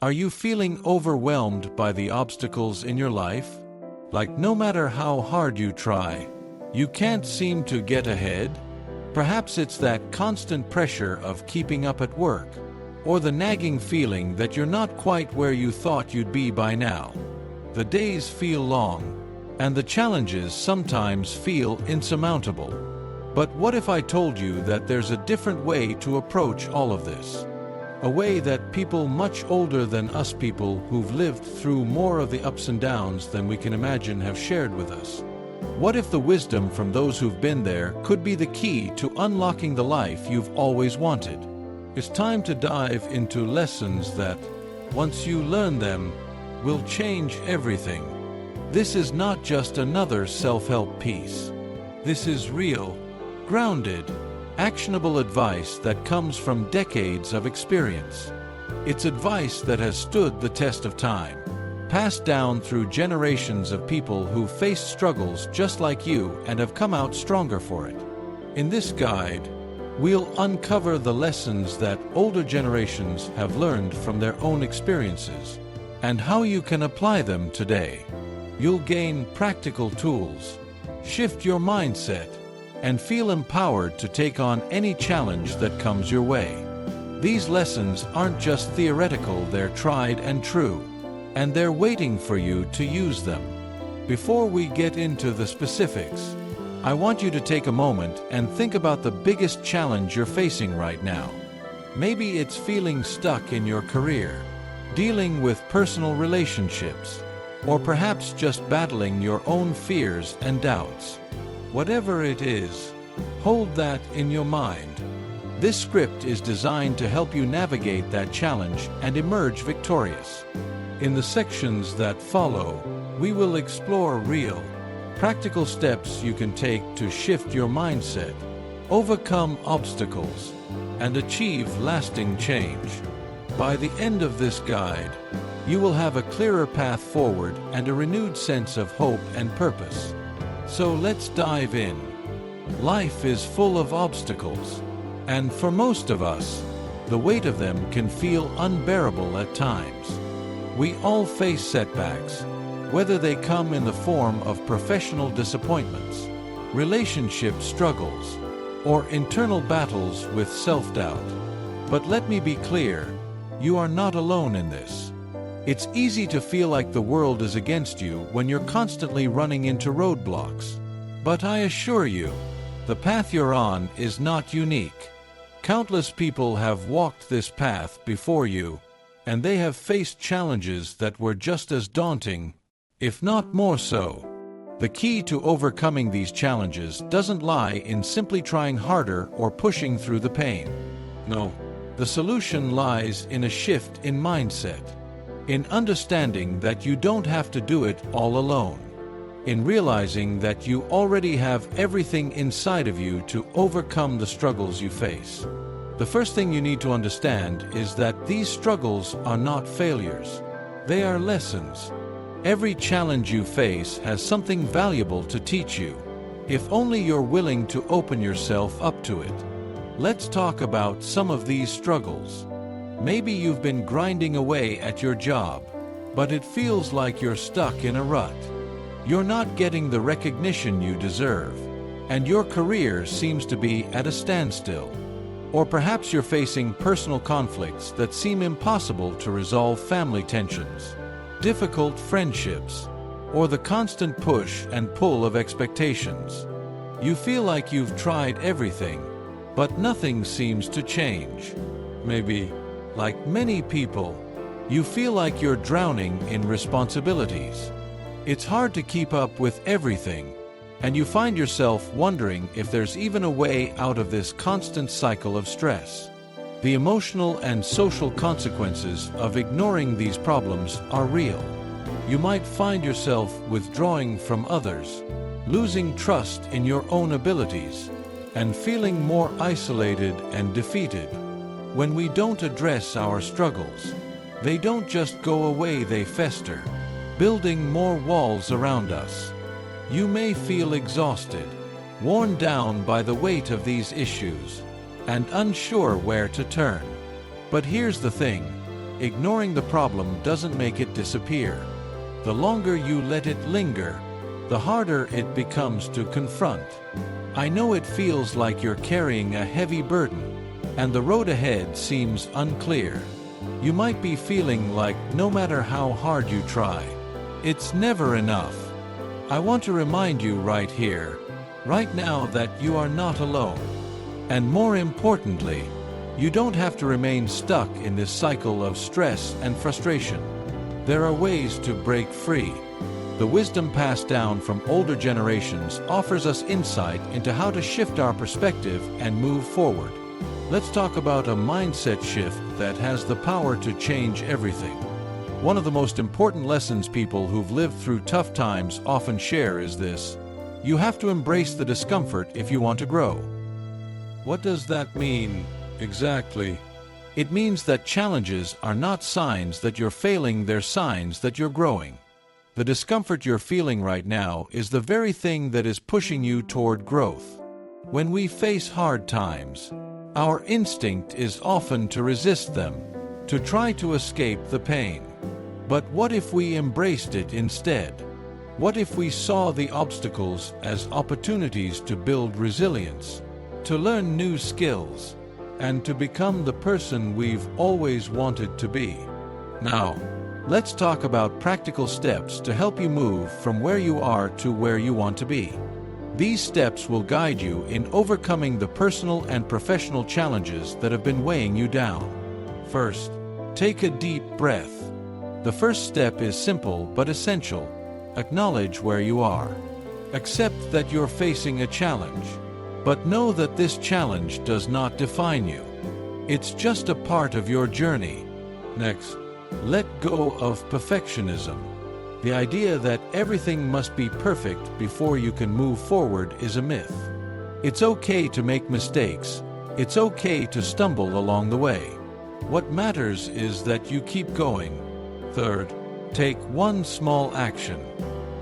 Are you feeling overwhelmed by the obstacles in your life? Like no matter how hard you try, you can't seem to get ahead? Perhaps it's that constant pressure of keeping up at work, or the nagging feeling that you're not quite where you thought you'd be by now. The days feel long, and the challenges sometimes feel insurmountable. But what if I told you that there's a different way to approach all of this? A way that people much older than us, people who've lived through more of the ups and downs than we can imagine, have shared with us. What if the wisdom from those who've been there could be the key to unlocking the life you've always wanted? It's time to dive into lessons that, once you learn them, will change everything. This is not just another self-help piece. This is real, grounded, actionable advice that comes from decades of experience. It's advice that has stood the test of time, passed down through generations of people who faced struggles just like you and have come out stronger for it. In this guide, we'll uncover the lessons that older generations have learned from their own experiences and how you can apply them today. You'll gain practical tools, shift your mindset, and feel empowered to take on any challenge that comes your way. These lessons aren't just theoretical, they're tried and true, and they're waiting for you to use them. Before we get into the specifics, I want you to take a moment and think about the biggest challenge you're facing right now. Maybe it's feeling stuck in your career, dealing with personal relationships, or perhaps just battling your own fears and doubts. Whatever it is, hold that in your mind. This script is designed to help you navigate that challenge and emerge victorious. In the sections that follow, we will explore real, practical steps you can take to shift your mindset, overcome obstacles, and achieve lasting change. By the end of this guide, you will have a clearer path forward and a renewed sense of hope and purpose. So let's dive in. Life is full of obstacles, and for most of us, the weight of them can feel unbearable at times. We all face setbacks, whether they come in the form of professional disappointments, relationship struggles, or internal battles with self-doubt. But let me be clear, you are not alone in this. It's easy to feel like the world is against you when you're constantly running into roadblocks. But I assure you, the path you're on is not unique. Countless people have walked this path before you, and they have faced challenges that were just as daunting, if not more so. The key to overcoming these challenges doesn't lie in simply trying harder or pushing through the pain. No, the solution lies in a shift in mindset, in understanding that you don't have to do it all alone, in realizing that you already have everything inside of you to overcome the struggles you face. The first thing you need to understand is that these struggles are not failures. They are lessons. Every challenge you face has something valuable to teach you, if only you're willing to open yourself up to it. Let's talk about some of these struggles. Maybe you've been grinding away at your job, but it feels like you're stuck in a rut. You're not getting the recognition you deserve, and your career seems to be at a standstill. Or perhaps you're facing personal conflicts that seem impossible to resolve, family tensions, difficult friendships, or the constant push and pull of expectations. You feel like you've tried everything, but nothing seems to change. Maybe, like many people, you feel like you're drowning in responsibilities. It's hard to keep up with everything, and you find yourself wondering if there's even a way out of this constant cycle of stress. The emotional and social consequences of ignoring these problems are real. You might find yourself withdrawing from others, losing trust in your own abilities, and feeling more isolated and defeated. When we don't address our struggles, they don't just go away, they fester, building more walls around us. You may feel exhausted, worn down by the weight of these issues, and unsure where to turn. But here's the thing, ignoring the problem doesn't make it disappear. The longer you let it linger, the harder it becomes to confront. I know it feels like you're carrying a heavy burden, and the road ahead seems unclear. You might be feeling like no matter how hard you try, it's never enough. I want to remind you right here, right now, that you are not alone. And more importantly, you don't have to remain stuck in this cycle of stress and frustration. There are ways to break free. The wisdom passed down from older generations offers us insight into how to shift our perspective and move forward. Let's talk about a mindset shift that has the power to change everything. One of the most important lessons people who've lived through tough times often share is this: you have to embrace the discomfort if you want to grow. What does that mean exactly? It means that challenges are not signs that you're failing, they're signs that you're growing. The discomfort you're feeling right now is the very thing that is pushing you toward growth. When we face hard times, our instinct is often to resist them, to try to escape the pain. But what if we embraced it instead? What if we saw the obstacles as opportunities to build resilience, to learn new skills, and to become the person we've always wanted to be? Now, let's talk about practical steps to help you move from where you are to where you want to be. These steps will guide you in overcoming the personal and professional challenges that have been weighing you down. First, take a deep breath. The first step is simple but essential. Acknowledge where you are. Accept that you're facing a challenge, but know that this challenge does not define you. It's just a part of your journey. Next, let go of perfectionism. The idea that everything must be perfect before you can move forward is a myth. It's okay to make mistakes. It's okay to stumble along the way. What matters is that you keep going. Third, take one small action.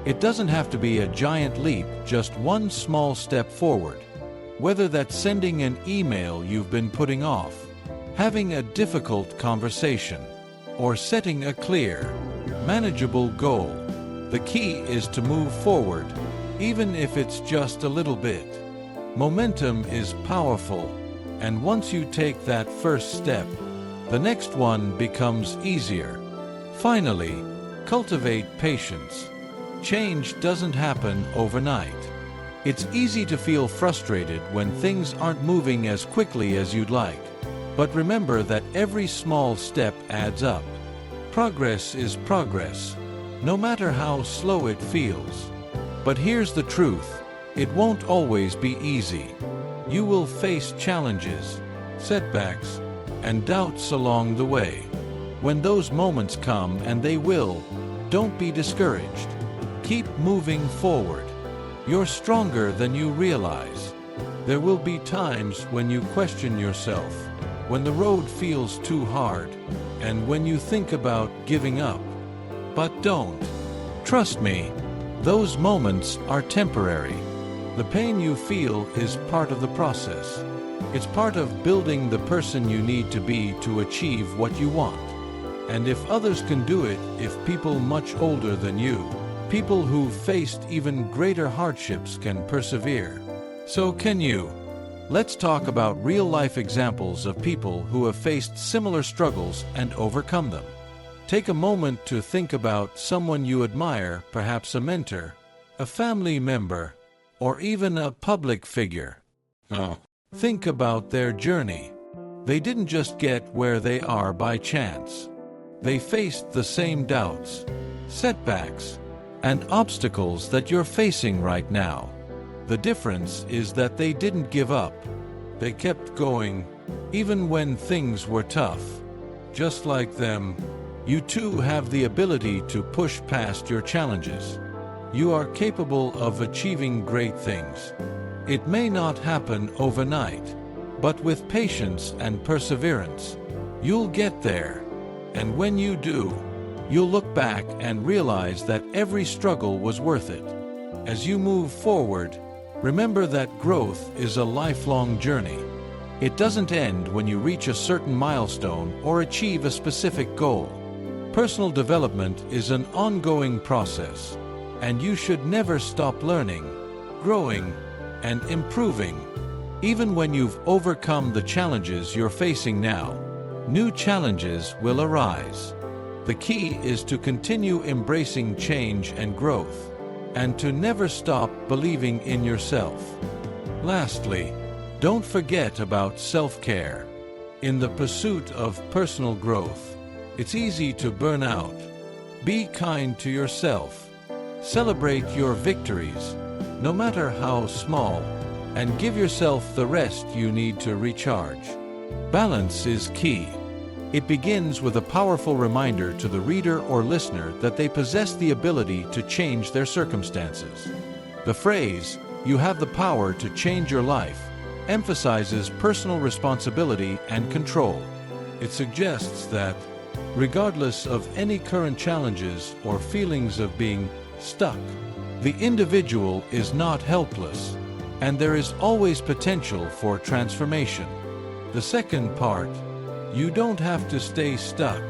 It doesn't have to be a giant leap, just one small step forward. Whether that's sending an email you've been putting off, having a difficult conversation, or setting a clear, manageable goal, the key is to move forward, even if it's just a little bit. Momentum is powerful, and once you take that first step, the next one becomes easier. Finally, cultivate patience. Change doesn't happen overnight. It's easy to feel frustrated when things aren't moving as quickly as you'd like. But remember that every small step adds up. Progress is progress, no matter how slow it feels. But here's the truth: it won't always be easy. You will face challenges, setbacks, and doubts along the way. When those moments come, and they will, don't be discouraged. Keep moving forward. You're stronger than you realize. There will be times when you question yourself, when the road feels too hard, and when you think about giving up. But don't. Trust me, those moments are temporary. The pain you feel is part of the process. It's part of building the person you need to be to achieve what you want. And if others can do it, if people much older than you, people who've faced even greater hardships can persevere, so can you. Let's talk about real-life examples of people who have faced similar struggles and overcome them. Take a moment to think about someone you admire, perhaps a mentor, a family member, or even a public figure. Think about their journey. They didn't just get where they are by chance. They faced the same doubts, setbacks, and obstacles that you're facing right now. The difference is that they didn't give up. They kept going, even when things were tough. Just like them, you too have the ability to push past your challenges. You are capable of achieving great things. It may not happen overnight, but with patience and perseverance, you'll get there. And when you do, you'll look back and realize that every struggle was worth it. As you move forward, remember that growth is a lifelong journey. It doesn't end when you reach a certain milestone or achieve a specific goal. Personal development is an ongoing process, and you should never stop learning, growing, and improving. Even when you've overcome the challenges you're facing now, new challenges will arise. The key is to continue embracing change and growth, and to never stop believing in yourself. Lastly, don't forget about self-care. In the pursuit of personal growth, it's easy to burn out. Be kind to yourself. Celebrate your victories, no matter how small, and give yourself the rest you need to recharge. Balance is key. It begins with a powerful reminder to the reader or listener that they possess the ability to change their circumstances. The phrase, "You have the power to change your life," emphasizes personal responsibility and control. It suggests that, regardless of any current challenges or feelings of being stuck, the individual is not helpless, and there is always potential for transformation. The second part, "You don't have to stay stuck,"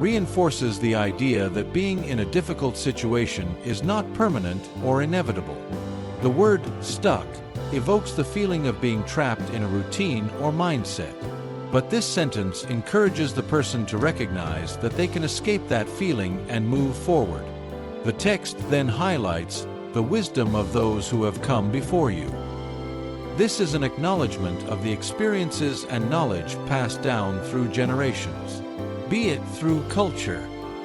reinforces the idea that being in a difficult situation is not permanent or inevitable. The word "stuck" evokes the feeling of being trapped in a routine or mindset. But this sentence encourages the person to recognize that they can escape that feeling and move forward. The text then highlights the wisdom of those who have come before you. This is an acknowledgement of the experiences and knowledge passed down through generations, be it through culture,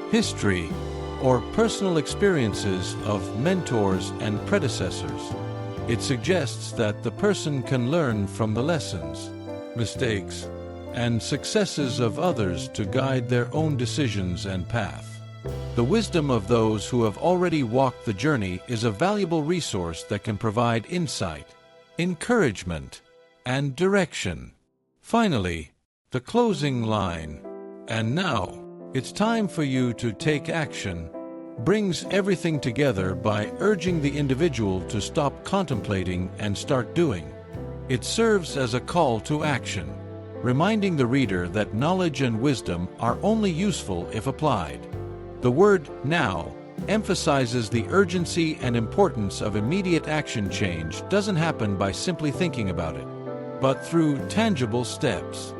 history, or personal experiences of mentors and predecessors. It suggests that the person can learn from the lessons, mistakes, and successes of others to guide their own decisions and path. The wisdom of those who have already walked the journey is a valuable resource that can provide insight, encouragement, and direction. Finally, the closing line, "And now, it's time for you to take action," brings everything together by urging the individual to stop contemplating and start doing. It serves as a call to action, reminding the reader that knowledge and wisdom are only useful if applied. The word "now" emphasizes the urgency and importance of immediate action. Change doesn't happen by simply thinking about it, but through tangible steps.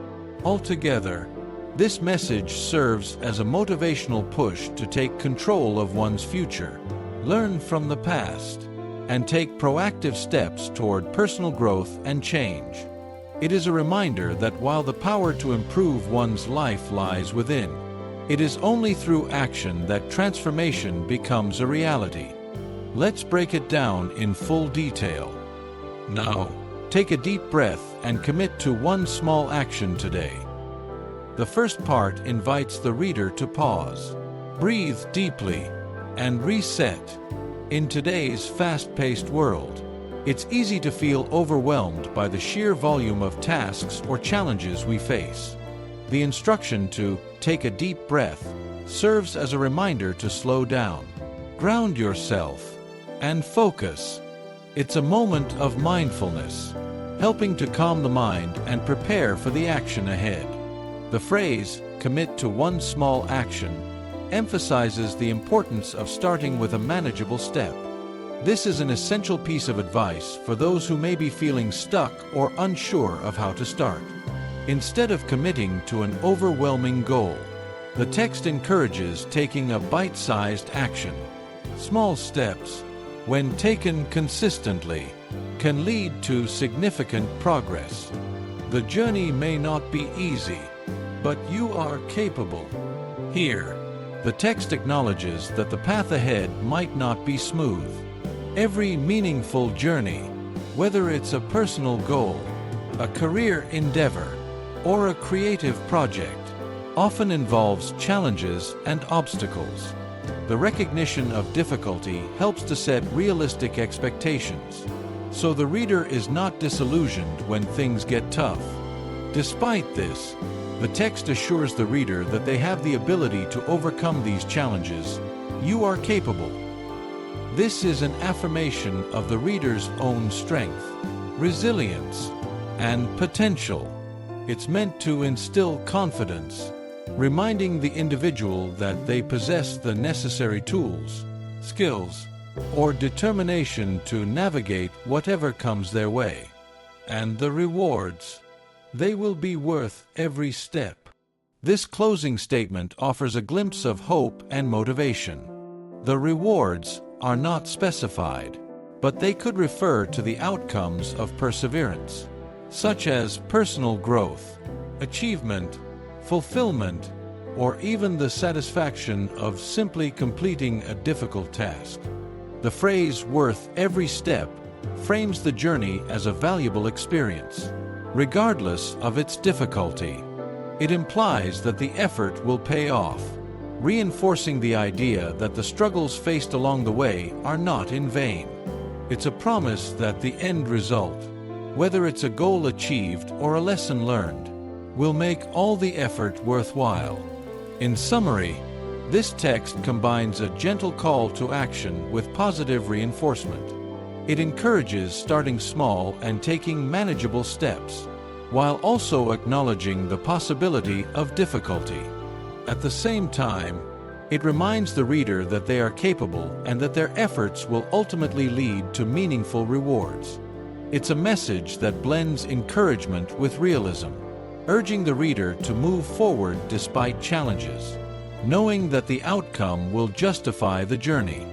Altogether, this message serves as a motivational push to take control of one's future, learn from the past, and take proactive steps toward personal growth and change. It is a reminder that while the power to improve one's life lies within, it is only through action that transformation becomes a reality. Let's break it down in full detail. Now, take a deep breath and commit to one small action today. The first part invites the reader to pause, breathe deeply, and reset. In today's fast-paced world, it's easy to feel overwhelmed by the sheer volume of tasks or challenges we face. The instruction to take a deep breath serves as a reminder to slow down, ground yourself, and focus. It's a moment of mindfulness, helping to calm the mind and prepare for the action ahead. The phrase, "commit to one small action," emphasizes the importance of starting with a manageable step. This is an essential piece of advice for those who may be feeling stuck or unsure of how to start. Instead of committing to an overwhelming goal, the text encourages taking a bite-sized action. Small steps, when taken consistently, can lead to significant progress. The journey may not be easy, but you are capable. Here, the text acknowledges that the path ahead might not be smooth. Every meaningful journey, whether it's a personal goal, a career endeavor, or a creative project, often involves challenges and obstacles. The recognition of difficulty helps to set realistic expectations, so the reader is not disillusioned when things get tough. Despite this, the text assures the reader that they have the ability to overcome these challenges. You are capable. This is an affirmation of the reader's own strength, resilience, and potential. It's meant to instill confidence, reminding the individual that they possess the necessary tools, skills, or determination to navigate whatever comes their way. And the rewards, they will be worth every step. This closing statement offers a glimpse of hope and motivation. The rewards are not specified, but they could refer to the outcomes of perseverance, such as personal growth, achievement, fulfillment, or even the satisfaction of simply completing a difficult task. The phrase "worth every step" frames the journey as a valuable experience, regardless of its difficulty. It implies that the effort will pay off, reinforcing the idea that the struggles faced along the way are not in vain. It's a promise that the end result, whether it's a goal achieved or a lesson learned, will make all the effort worthwhile. In summary, this text combines a gentle call to action with positive reinforcement. It encourages starting small and taking manageable steps, while also acknowledging the possibility of difficulty. At the same time, it reminds the reader that they are capable and that their efforts will ultimately lead to meaningful rewards. It's a message that blends encouragement with realism, urging the reader to move forward despite challenges, knowing that the outcome will justify the journey.